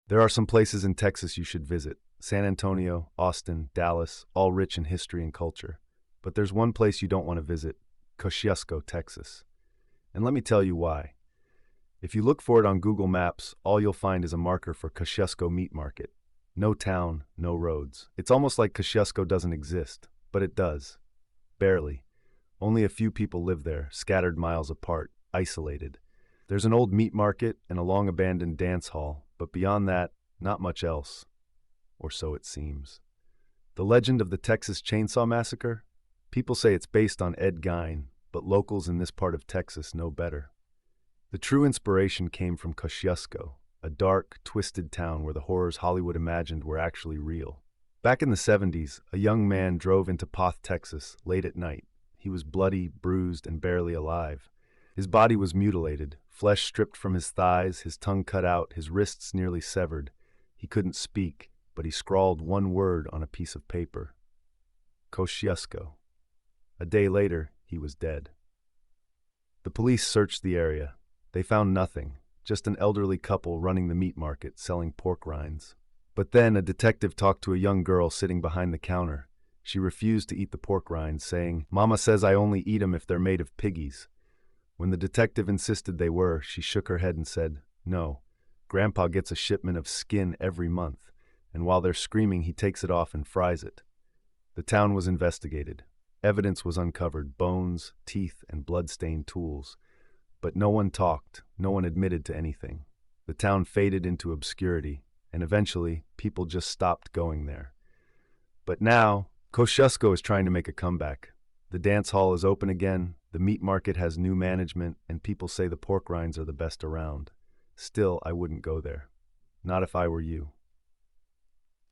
There are some places in Texas you should visit. San Antonio, Austin, Dallas, all rich in history and culture. But there's one place you don't want to visit, Kosciusko, Texas. And let me tell you why. If you look for it on Google Maps, all you'll find is a marker for Kosciusko Meat Market. No town, no roads. It's almost like Kosciusko doesn't exist, but it does. Barely. Only a few people live there, scattered miles apart, isolated. There's an old meat market and a long-abandoned dance hall, but beyond that, not much else. Or so it seems. The legend of the Texas Chainsaw Massacre? People say it's based on Ed Gein, but locals in this part of Texas know better. The true inspiration came from Kosciusko, a dark, twisted town where the horrors Hollywood imagined were actually real. Back in the 70s, a young man drove into Poth, Texas, late at night. He was bloody, bruised, and barely alive. His body was mutilated, flesh stripped from his thighs, his tongue cut out, his wrists nearly severed. He couldn't speak, but he scrawled one word on a piece of paper. Kosciusko. A day later, he was dead. The police searched the area. They found nothing, just an elderly couple running the meat market, selling pork rinds. But then a detective talked to a young girl sitting behind the counter. She refused to eat the pork rinds, saying, "Mama says I only eat 'em if they're made of piggies." When the detective insisted they were, she shook her head and said, "No, Grandpa gets a shipment of skin every month, and while they're screaming, he takes it off and fries it." The town was investigated. Evidence was uncovered, bones, teeth, and blood-stained tools. But no one talked, no one admitted to anything. The town faded into obscurity, and eventually, people just stopped going there. But now, Kosciusko is trying to make a comeback. The dance hall is open again, the meat market has new management, and people say the pork rinds are the best around. Still, I wouldn't go there. Not if I were you.